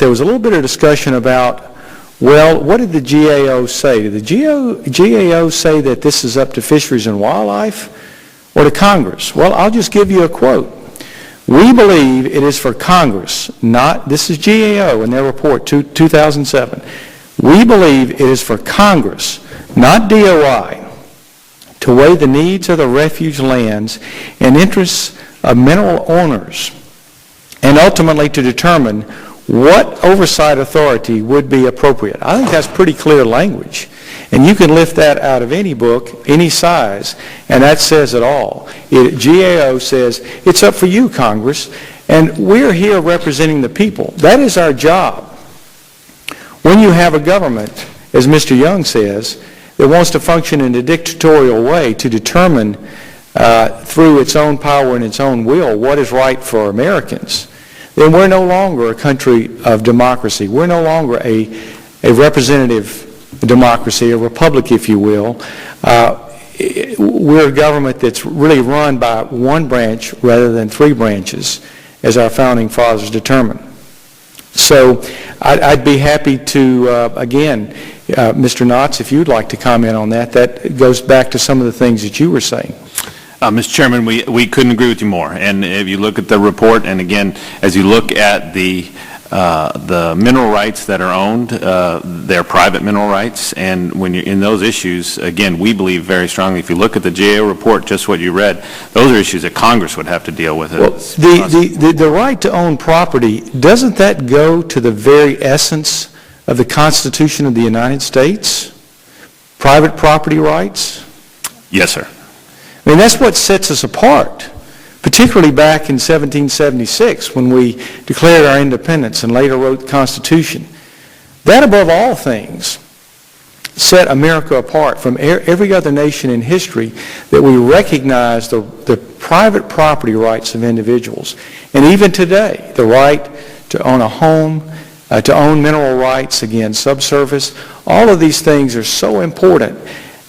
there was a little bit of discussion about, well, what did the GAO say? Did the GAO say that this is up to Fisheries and Wildlife or to Congress? Well, I'll just give you a quote. We believe it is for Congress, not, this is GAO in their report, 2007. We believe it is for Congress, not DOI, to weigh the needs of the refuge lands and interests of mineral owners, and ultimately to determine what oversight authority would be appropriate. I think that's pretty clear language. And you can lift that out of any book, any size, and that says it all. GAO says, it's up for you, Congress, and we're here representing the people. That is our job. When you have a government, as Mr. Young says, that wants to function in a dictatorial way to determine through its own power and its own will what is right for Americans, then we're no longer a country of democracy. We're no longer a representative democracy, a republic, if you will. We're a government that's really run by one branch rather than three branches, as our founding fathers determined. So I'd be happy to, again, Mr. Knotts, if you'd like to comment on that. That goes back to some of the things that you were saying. Mr. Chairman, we couldn't agree with you more. And if you look at the report, and again, as you look at the mineral rights that are owned, they're private mineral rights, and when you're in those issues, again, we believe very strongly, if you look at the GAO report, just what you read, those are issues that Congress would have to deal with. Well, the right to own property, doesn't that go to the very essence of the Constitution of the United States? Private property rights? Yes, sir. I mean, that's what sets us apart, particularly back in 1776 when we declared our independence and later wrote the Constitution. That, above all things, set America apart from every other nation in history, that we recognize the private property rights of individuals. And even today, the right to own a home, to own mineral rights, again, subsurface, all of these things are so important.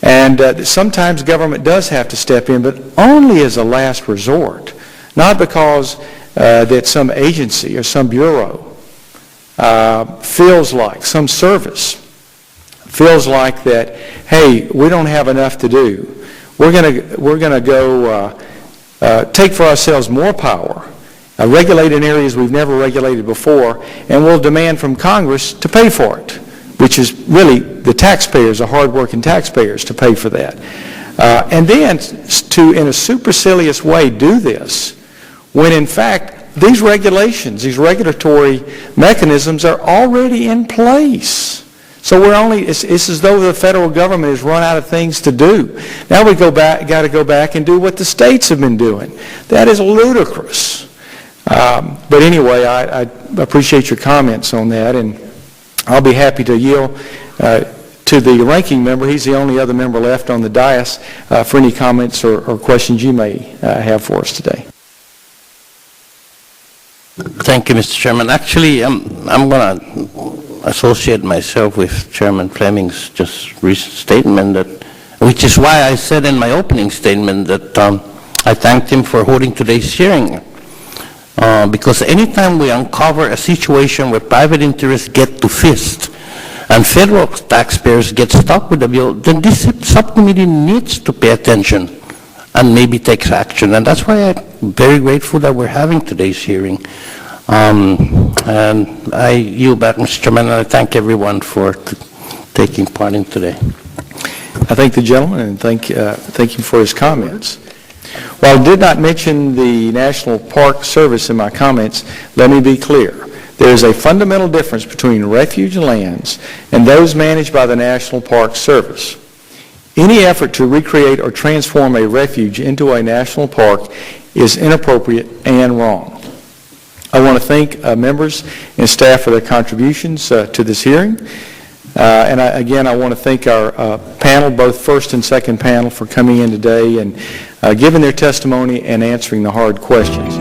And sometimes government does have to step in, but only as a last resort, not because that some agency or some bureau feels like, some service feels like that, hey, we don't have enough to do. We're gonna go take for ourselves more power, regulate in areas we've never regulated before, and we'll demand from Congress to pay for it, which is really the taxpayers, the hard-working taxpayers, to pay for that. And then to, in a supercilious way, do this, when in fact these regulations, these regulatory mechanisms are already in place. So it's as though the federal government has run out of things to do. Now we got to go back and do what the states have been doing. That is ludicrous. But anyway, I appreciate your comments on that, and I'll be happy to yield to the ranking member. He's the only other member left on the dais for any comments or questions you may have for us today. Thank you, Mr. Chairman. Actually, I'm going to associate myself with Chairman Fleming's just recent statement, which is why I said in my opening statement that I thanked him for holding today's hearing. Because anytime we uncover a situation where private interests get to fist and federal taxpayers get stuck with the bill, then this subcommittee needs to pay attention and maybe take action. And that's why I'm very grateful that we're having today's hearing. And I yield back, Mr. Chairman, and I thank everyone for taking part in today. I thank the gentleman and thank him for his comments. While I did not mention the National Park Service in my comments, let me be clear. There is a fundamental difference between refuge lands and those managed by the National Park Service. Any effort to recreate or transform a refuge into a national park is inappropriate and wrong. I want to thank members and staff for their contributions to this hearing. And again, I want to thank our panel, both first and second panel, for coming in today and giving their testimony and answering the hard questions.